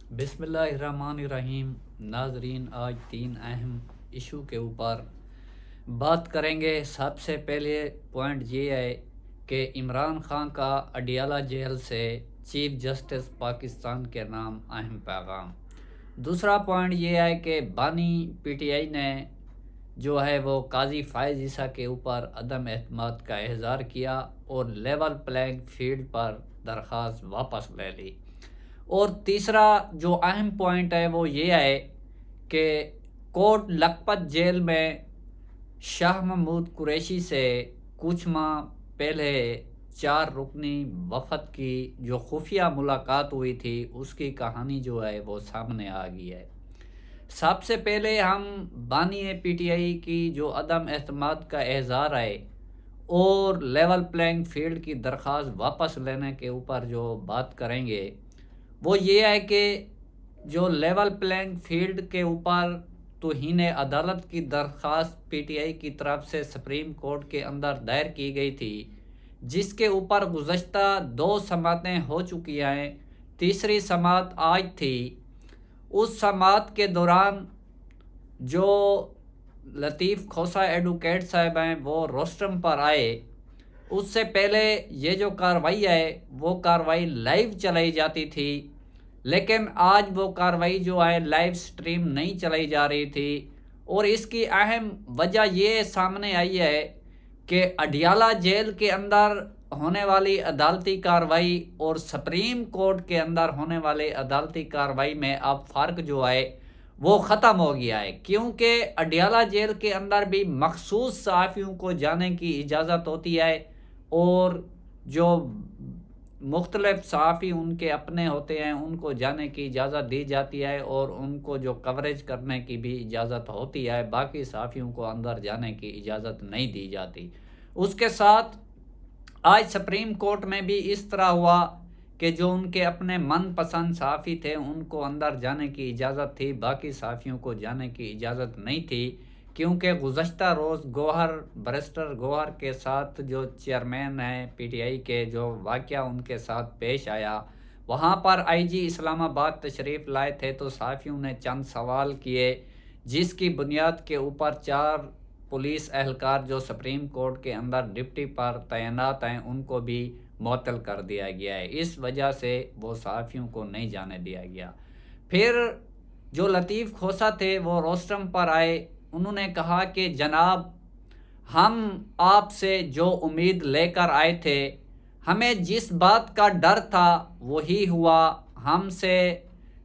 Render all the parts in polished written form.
بسم اللہ الرحمن الرحیم۔ ناظرین، آج 3 اہم ایشو کے اوپر بات کریں گے۔ سب سے پہلے پوائنٹ یہ ہے کہ عمران خان کا اڈیالہ جیل سے چیف جسٹس پاکستان کے نام اہم پیغام۔ دوسرا پوائنٹ یہ ہے کہ بانی پی ٹی آئی نے جو ہے وہ قاضی فائز عیسیٰ کے اوپر عدم اعتماد کا اظہار کیا اور لیول پلینگ فیلڈ پر درخواست واپس لے لی۔ اور تیسرا جو اہم پوائنٹ ہے وہ یہ ہے کہ کوٹ لکھپت جیل میں شاہ محمود قریشی سے کچھ ماہ پہلے 4 رکنی وفد کی جو خفیہ ملاقات ہوئی تھی اس کی کہانی جو ہے وہ سامنے آ گئی ہے۔ سب سے پہلے ہم بانی پی ٹی آئی کی جو عدم اعتماد کا اظہار ہے اور لیول پلینگ فیلڈ کی درخواست واپس لینے کے اوپر جو بات کریں گے وہ یہ ہے کہ جو لیول پلینگ فیلڈ کے اوپر توہین عدالت کی درخواست پی ٹی آئی کی طرف سے سپریم کورٹ کے اندر دائر کی گئی تھی، جس کے اوپر گزشتہ 2 سماعتیں ہو چکی ہیں، تیسری سماعت آج تھی۔ اس سماعت کے دوران جو لطیف کھوسہ ایڈوکیٹ صاحب ہیں وہ روسٹرم پر آئے۔ اس سے پہلے یہ جو کارروائی ہے وہ کارروائی لائیو چلائی جاتی تھی، لیکن آج وہ کارروائی جو ہے لائیو سٹریم نہیں چلائی جا رہی تھی، اور اس کی اہم وجہ یہ سامنے آئی ہے کہ اڈیالہ جیل کے اندر ہونے والی عدالتی کارروائی اور سپریم کورٹ کے اندر ہونے والی عدالتی کارروائی میں اب فرق جو ہے وہ ختم ہو گیا ہے، کیونکہ اڈیالہ جیل کے اندر بھی مخصوص صحافیوں کو جانے کی اجازت ہوتی ہے، اور جو مختلف صحافی ان کے اپنے ہوتے ہیں ان کو جانے کی اجازت دی جاتی ہے، اور ان کو جو کوریج کرنے کی بھی اجازت ہوتی ہے۔ باقی صحافیوں کو اندر جانے کی اجازت نہیں دی جاتی۔ اس کے ساتھ آج سپریم کورٹ میں بھی اس طرح ہوا کہ جو ان کے اپنے من پسند صحافی تھے ان کو اندر جانے کی اجازت تھی، باقی صحافیوں کو جانے کی اجازت نہیں تھی، کیونکہ گزشتہ روز بیرسٹر گوہر کے ساتھ جو چیئرمین ہیں پی ٹی آئی کے جو واقعہ ان کے ساتھ پیش آیا، وہاں پر آئی جی اسلام آباد تشریف لائے تھے تو صحافیوں نے چند سوال کیے، جس کی بنیاد کے اوپر 4 پولیس اہلکار جو سپریم کورٹ کے اندر ڈپٹی پر تعینات ہیں ان کو بھی معطل کر دیا گیا ہے۔ اس وجہ سے وہ صحافیوں کو نہیں جانے دیا گیا۔ پھر جو لطیف کھوسہ تھے وہ روسٹرم پر آئے، انہوں نے کہا کہ جناب ہم آپ سے جو امید لے کر آئے تھے، ہمیں جس بات کا ڈر تھا وہی ہوا، ہم سے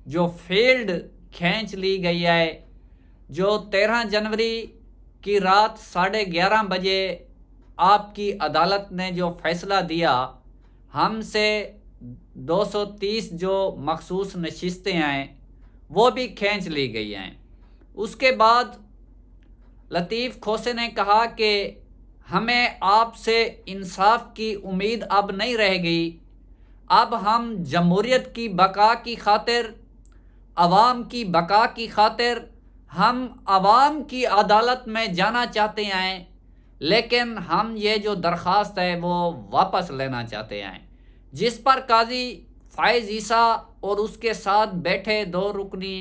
جو فیلڈ کھینچ لی گئی ہے، جو 13 جنوری کی رات 11:30 بجے آپ کی عدالت نے جو فیصلہ دیا، ہم سے 230 جو مخصوص نشستیں ہیں وہ بھی کھینچ لی گئی ہیں۔ اس کے بعد لطیف کھوسے نے کہا کہ ہمیں آپ سے انصاف کی امید اب نہیں رہ گئی، اب ہم جمہوریت کی بقا کی خاطر، عوام کی بقا کی خاطر ہم عوام کی عدالت میں جانا چاہتے ہیں، لیکن ہم یہ جو درخواست ہے وہ واپس لینا چاہتے ہیں، جس پر قاضی فائز عیسیٰ اور اس کے ساتھ بیٹھے 2 رکنی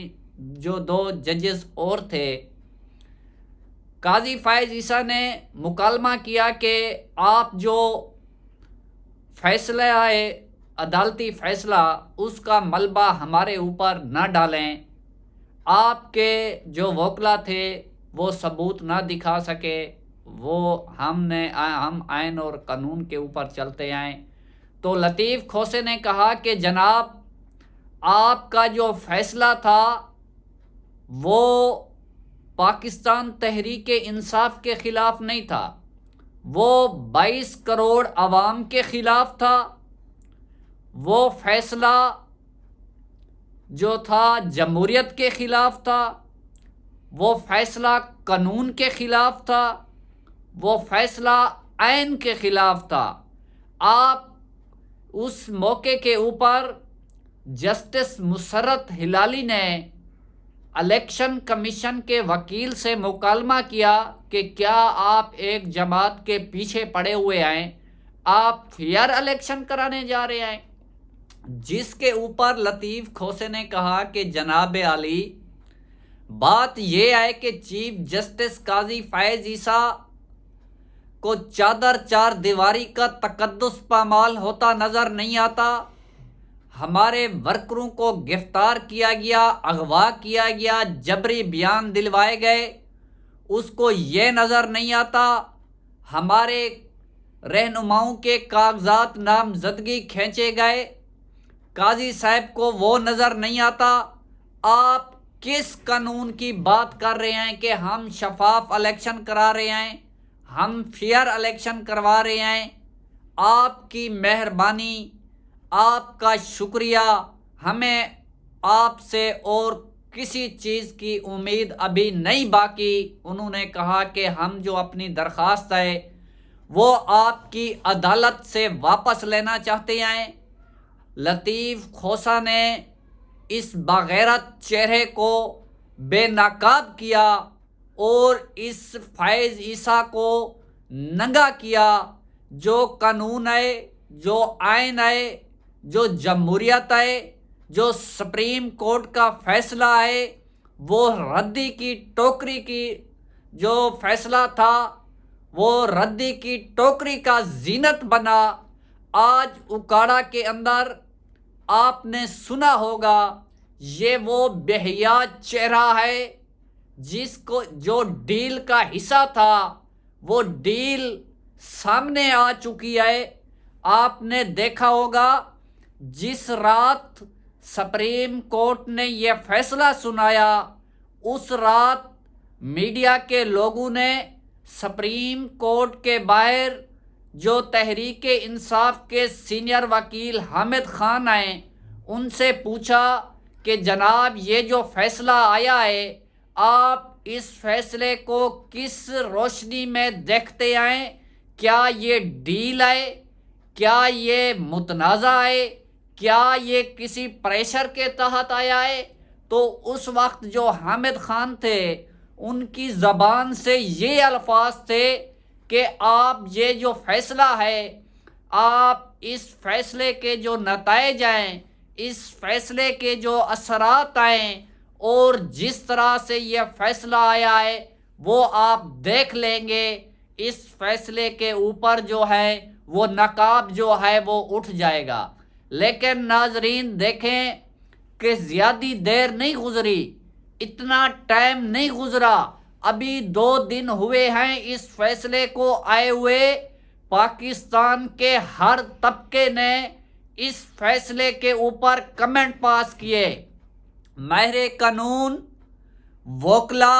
جو 2 ججز اور تھے، قاضی فائز عیسیٰ نے مکالمہ کیا کہ آپ جو فیصلہ ہے عدالتی فیصلہ اس کا ملبہ ہمارے اوپر نہ ڈالیں، آپ کے جو وکلا تھے وہ ثبوت نہ دکھا سکے، وہ ہم آئین اور قانون کے اوپر چلتے ہیں۔ تو لطیف کھوسے نے کہا کہ جناب آپ کا جو فیصلہ تھا وہ پاکستان تحریک انصاف کے خلاف نہیں تھا، وہ 22 کروڑ عوام کے خلاف تھا، وہ فیصلہ جو تھا جمہوریت کے خلاف تھا، وہ فیصلہ قانون کے خلاف تھا، وہ فیصلہ آئین کے خلاف تھا۔ آپ اس موقع کے اوپر جسٹس مسرت ہلالی نے الیکشن کمیشن کے وکیل سے مکالمہ کیا کہ کیا آپ ایک جماعت کے پیچھے پڑے ہوئے ہیں، آپ فیئر الیکشن کرانے جا رہے ہیں۔ جس کے اوپر لطیف کھوسے نے کہا کہ جناب عالی، بات یہ ہے کہ چیف جسٹس قاضی فیض عیسیٰ کو چادر چار دیواری کا تقدس پامال ہوتا نظر نہیں آتا، ہمارے ورکروں کو گرفتار کیا گیا، اغوا کیا گیا، جبری بیان دلوائے گئے، اس کو یہ نظر نہیں آتا، ہمارے رہنماؤں کے کاغذات نامزدگی کھینچے گئے، قاضی صاحب کو وہ نظر نہیں آتا۔ آپ کس قانون کی بات کر رہے ہیں کہ ہم شفاف الیکشن کرا رہے ہیں، ہم فیئر الیکشن کروا رہے ہیں؟ آپ کی مہربانی، آپ کا شکریہ، ہمیں آپ سے اور کسی چیز کی امید ابھی نہیں باقی۔ انہوں نے کہا کہ ہم جو اپنی درخواست ہے وہ آپ کی عدالت سے واپس لینا چاہتے ہیں۔ لطیف کھوسا نے اس بغیرت چہرے کو بے نقاب کیا اور اس فیض عیسیٰ کو ننگا کیا۔ جو قانون ہے، جو آئین ہے، جو جمہوریت ہے، جو سپریم کورٹ کا فیصلہ ہے، وہ ردی کی ٹوکری کی جو فیصلہ تھا وہ ردی کی ٹوکری کا زینت بنا۔ آج اکاڑا کے اندر آپ نے سنا ہوگا، یہ وہ بے حیا چہرہ ہے جس کو جو ڈیل کا حصہ تھا، وہ ڈیل سامنے آ چکی ہے۔ آپ نے دیکھا ہوگا جس رات سپریم کورٹ نے یہ فیصلہ سنایا، اس رات میڈیا کے لوگوں نے سپریم کورٹ کے باہر جو تحریک انصاف کے سینئر وکیل حامد خان ہیں ان سے پوچھا کہ جناب یہ جو فیصلہ آیا ہے، آپ اس فیصلے کو کس روشنی میں دیکھتے ہیں؟ کیا یہ ڈیل ہے؟ کیا یہ متنازع ہے؟ کیا یہ کسی پریشر کے تحت آیا ہے؟ تو اس وقت جو حامد خان تھے ان کی زبان سے یہ الفاظ تھے کہ آپ یہ جو فیصلہ ہے، آپ اس فیصلے کے جو نتائج ہیں، اس فیصلے کے جو اثرات ہیں اور جس طرح سے یہ فیصلہ آیا ہے وہ آپ دیکھ لیں گے۔ اس فیصلے کے اوپر جو ہے وہ نقاب جو ہے وہ اٹھ جائے گا۔ لیکن ناظرین دیکھیں کہ زیادہ دیر نہیں گزری، اتنا ٹائم نہیں گزرا، ابھی 2 دن ہوئے ہیں اس فیصلے کو آئے ہوئے۔ پاکستان کے ہر طبقے نے اس فیصلے کے اوپر کمنٹ پاس کیے۔ ماہر قانون، وکلا،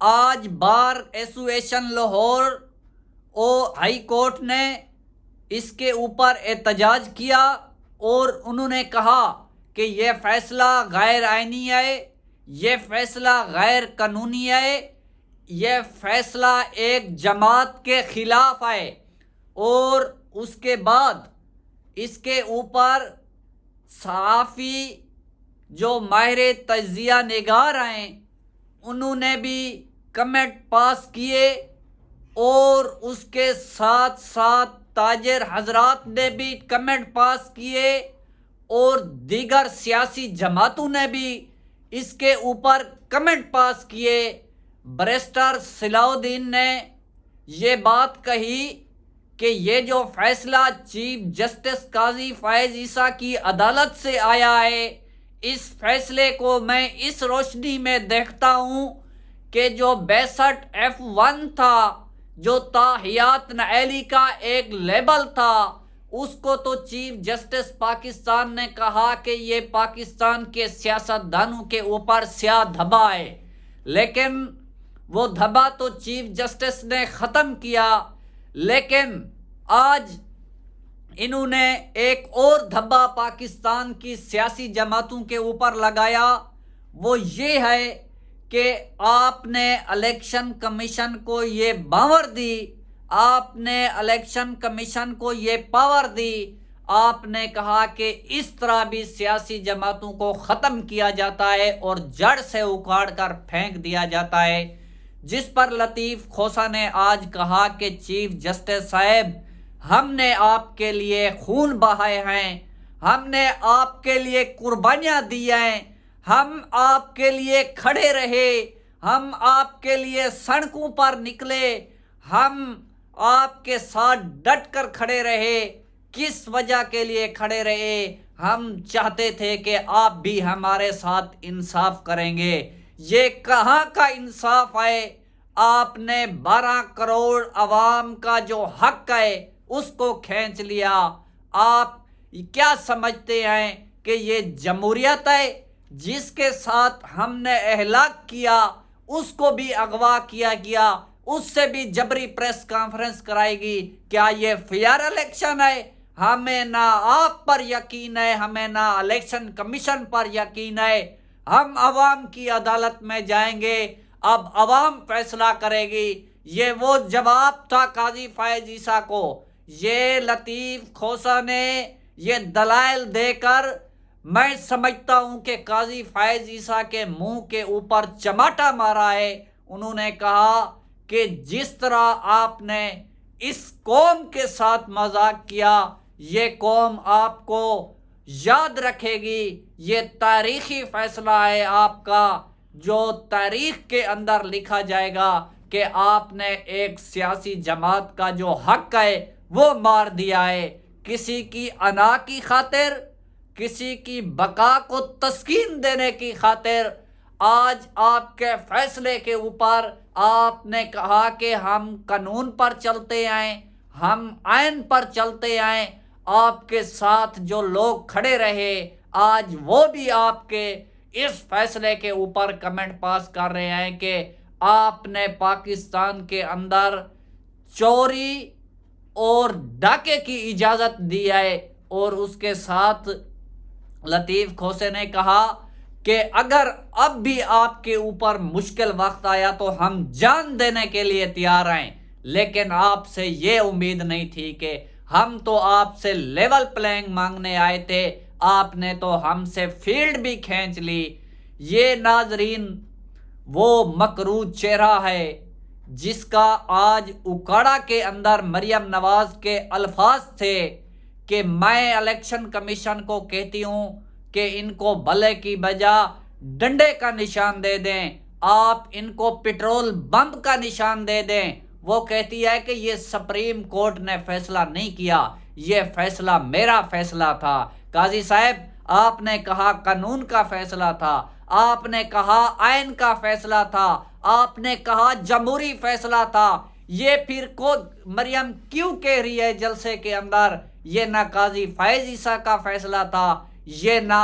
آج بار ایسوسیشن لاہور اور ہائی کورٹ نے اس کے اوپر احتجاج کیا اور انہوں نے کہا کہ یہ فیصلہ غیر آئینی ہے، یہ فیصلہ غیر قانونی ہے، یہ فیصلہ ایک جماعت کے خلاف ہے۔ اور اس کے بعد اس کے اوپر صحافی جو ماہر تجزیہ نگار ہیں انہوں نے بھی کمنٹ پاس کیے اور اس کے ساتھ ساتھ تاجر حضرات نے بھی کمنٹ پاس کیے اور دیگر سیاسی جماعتوں نے بھی اس کے اوپر کمنٹ پاس کیے۔ بیرسٹر صلاح الدین نے یہ بات کہی کہ یہ جو فیصلہ چیف جسٹس قاضی فیض عیسیٰ کی عدالت سے آیا ہے، اس فیصلے کو میں اس روشنی میں دیکھتا ہوں کہ جو 62F1 تھا، جو تاحیات نعیلی کا ایک لیبل تھا، اس کو تو چیف جسٹس پاکستان نے کہا کہ یہ پاکستان کے سیاست دانوں کے اوپر سیاہ دھبا ہے، لیکن وہ دھبا تو چیف جسٹس نے ختم کیا۔ لیکن آج انہوں نے ایک اور دھبا پاکستان کی سیاسی جماعتوں کے اوپر لگایا، وہ یہ ہے کہ آپ نے الیکشن کمیشن کو یہ باور دی، آپ نے الیکشن کمیشن کو یہ پاور دی، آپ نے کہا کہ اس طرح بھی سیاسی جماعتوں کو ختم کیا جاتا ہے اور جڑ سے اکھاڑ کر پھینک دیا جاتا ہے۔ جس پر لطیف کھوسا نے آج کہا کہ چیف جسٹس صاحب، ہم نے آپ کے لیے خون بہائے ہیں، ہم نے آپ کے لیے قربانیاں دی ہیں، ہم آپ کے لیے کھڑے رہے، ہم آپ کے لیے سڑکوں پر نکلے، ہم آپ کے ساتھ ڈٹ کر کھڑے رہے۔ کس وجہ کے لیے کھڑے رہے؟ ہم چاہتے تھے کہ آپ بھی ہمارے ساتھ انصاف کریں گے۔ یہ کہاں کا انصاف ہے؟ آپ نے 12 کروڑ عوام کا جو حق ہے اس کو کھینچ لیا۔ آپ کیا سمجھتے ہیں کہ یہ جمہوریت ہے؟ جس کے ساتھ ہم نے اہلاک کیا اس کو بھی اغوا کیا گیا، اس سے بھی جبری پریس کانفرنس کرائے گی۔ کیا یہ فیئر الیکشن ہے؟ ہمیں نہ آپ پر یقین ہے، ہمیں نہ الیکشن کمیشن پر یقین ہے۔ ہم عوام کی عدالت میں جائیں گے، اب عوام فیصلہ کرے گی۔ یہ وہ جواب تھا قاضی فائز عیسیٰ کو۔ یہ لطیف کھوسہ نے یہ دلائل دے کر، میں سمجھتا ہوں کہ قاضی فائز عیسیٰ کے منہ کے اوپر چماٹا مارا ہے۔ انہوں نے کہا کہ جس طرح آپ نے اس قوم کے ساتھ مذاق کیا، یہ قوم آپ کو یاد رکھے گی۔ یہ تاریخی فیصلہ ہے آپ کا، جو تاریخ کے اندر لکھا جائے گا کہ آپ نے ایک سیاسی جماعت کا جو حق ہے وہ مار دیا ہے، کسی کی انا کی خاطر، کسی کی بقا کو تسکین دینے کی خاطر۔ آج آپ کے فیصلے کے اوپر آپ نے کہا کہ ہم قانون پر چلتے آئیں، ہم آئین پر چلتے آئیں۔ آپ کے ساتھ جو لوگ کھڑے رہے آج وہ بھی آپ کے اس فیصلے کے اوپر کمنٹ پاس کر رہے ہیں کہ آپ نے پاکستان کے اندر چوری اور ڈاکے کی اجازت دی ہے۔ اور اس کے ساتھ لطیف کھوسے نے کہا کہ اگر اب بھی آپ کے اوپر مشکل وقت آیا تو ہم جان دینے کے لیے تیار ہیں، لیکن آپ سے یہ امید نہیں تھی کہ ہم تو آپ سے لیول پلینگ مانگنے آئے تھے، آپ نے تو ہم سے فیلڈ بھی کھینچ لی۔ یہ ناظرین وہ مکروہ چہرہ ہے جس کا آج اکاڑا کے اندر مریم نواز کے الفاظ تھے کہ میں الیکشن کمیشن کو کہتی ہوں کہ ان کو بلے کی بجا ڈنڈے کا نشان دے دیں، آپ ان کو پٹرول بم کا نشان دے دیں۔ وہ کہتی ہے کہ یہ سپریم کورٹ نے فیصلہ نہیں کیا، یہ فیصلہ میرا فیصلہ تھا۔ قاضی صاحب، آپ نے کہا قانون کا فیصلہ تھا، آپ نے کہا آئین کا فیصلہ تھا، آپ نے کہا جمہوری فیصلہ تھا۔ یہ پھر کو مریم کیوں کہہ رہی ہے جلسے کے اندر یہ نہ قاضی فائز عیسیٰ کا فیصلہ تھا، یہ نہ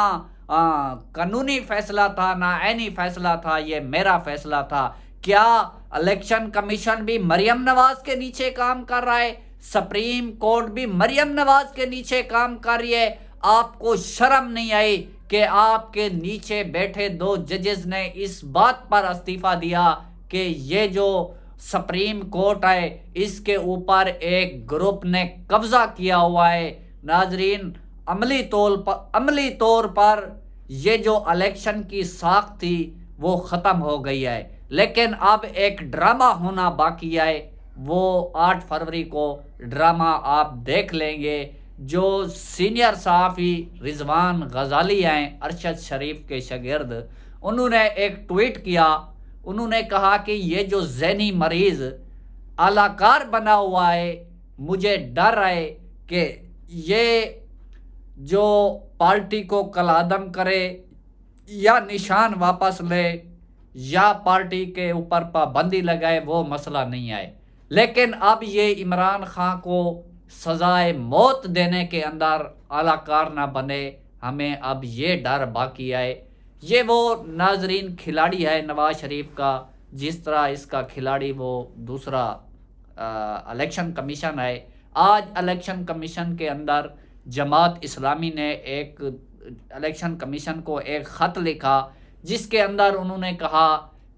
قانونی فیصلہ تھا، نہ آئینی فیصلہ تھا، یہ میرا فیصلہ تھا؟ کیا الیکشن کمیشن بھی مریم نواز کے نیچے کام کر رہا ہے؟ سپریم کورٹ بھی مریم نواز کے نیچے کام کر رہی ہے؟ آپ کو شرم نہیں آئی کہ آپ کے نیچے بیٹھے 2 ججز نے اس بات پر استعفیٰ دیا کہ یہ جو سپریم کورٹ ہے اس کے اوپر ایک گروپ نے قبضہ کیا ہوا ہے؟ ناظرین، عملی طور پر یہ جو الیکشن کی ساخت تھی وہ ختم ہو گئی ہے، لیکن اب ایک ڈرامہ ہونا باقی ہے۔ وہ 8 فروری کو ڈرامہ آپ دیکھ لیں گے۔ جو سینئر صحافی رضوان غزالی ہیں، ارشد شریف کے شاگرد، انہوں نے ایک ٹویٹ کیا، انہوں نے کہا کہ یہ جو ذہنی مریض اعلی کار بنا ہوا ہے، مجھے ڈر ہے کہ یہ جو پارٹی کو کالعدم کرے یا نشان واپس لے یا پارٹی کے اوپر پابندی لگائے، وہ مسئلہ نہیں آئے، لیکن اب یہ عمران خان کو سزائے موت دینے کے اندر اعلی کار نہ بنے، ہمیں اب یہ ڈر باقی ہے۔ یہ وہ ناظرین کھلاڑی ہے نواز شریف کا، جس طرح اس کا کھلاڑی وہ دوسرا الیکشن کمیشن ہے۔ آج الیکشن کمیشن کے اندر جماعت اسلامی نے ایک الیکشن کمیشن کو ایک خط لکھا جس کے اندر انہوں نے کہا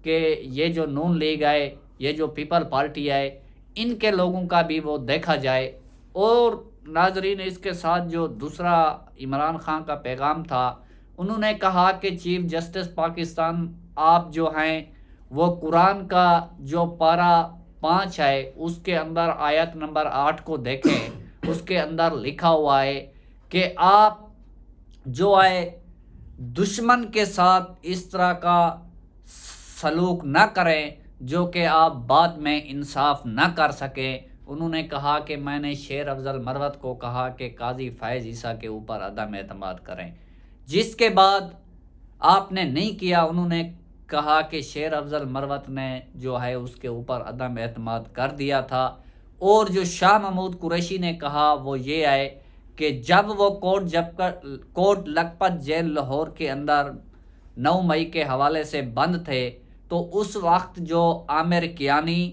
کہ یہ جو نون لیگ ہے، یہ جو پیپل پارٹی ہے، ان کے لوگوں کا بھی وہ دیکھا جائے۔ اور ناظرین، اس کے ساتھ جو دوسرا عمران خان کا پیغام تھا، انہوں نے کہا کہ چیف جسٹس پاکستان آپ جو ہیں وہ قرآن کا جو پارہ 5 ہے اس کے اندر آیت نمبر 8 کو دیکھیں، اس کے اندر لکھا ہوا ہے کہ آپ جو ہے دشمن کے ساتھ اس طرح کا سلوک نہ کریں جو کہ آپ بعد میں انصاف نہ کر سکیں۔ انہوں نے کہا کہ میں نے شیر افضل مروت کو کہا کہ قاضی فائز عیسیٰ کے اوپر عدم اعتماد کریں، جس کے بعد آپ نے نہیں کیا۔ انہوں نے کہا کہ شیر افضل مروت نے جو ہے اس کے اوپر عدم اعتماد کر دیا تھا، اور جو شاہ محمود قریشی نے کہا وہ یہ ہے کہ جب وہ کوٹ لکھپت جیل لاہور کے اندر 9 مئی کے حوالے سے بند تھے، تو اس وقت جو عامر کیانی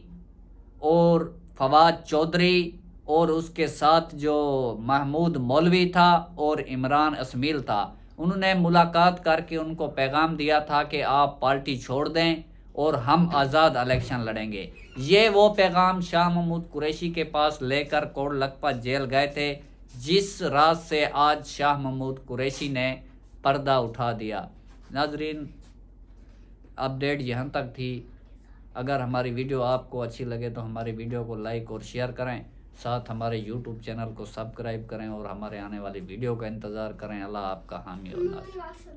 اور فواد چودھری اور اس کے ساتھ جو محمود مولوی تھا اور عمران اسمیل تھا، انہوں نے ملاقات کر کے ان کو پیغام دیا تھا کہ آپ پارٹی چھوڑ دیں اور ہم آزاد الیکشن لڑیں گے۔ یہ وہ پیغام شاہ محمود قریشی کے پاس لے کر کوٹ لکھپت جیل گئے تھے، جس راز سے آج شاہ محمود قریشی نے پردہ اٹھا دیا۔ ناظرین، اپڈیٹ یہاں تک تھی۔ اگر ہماری ویڈیو آپ کو اچھی لگے تو ہماری ویڈیو کو لائک اور شیئر کریں، ساتھ ہمارے یوٹیوب چینل کو سبسکرائب کریں اور ہمارے آنے والی ویڈیو کا انتظار کریں۔ اللہ آپ کا حامی اور ناصر۔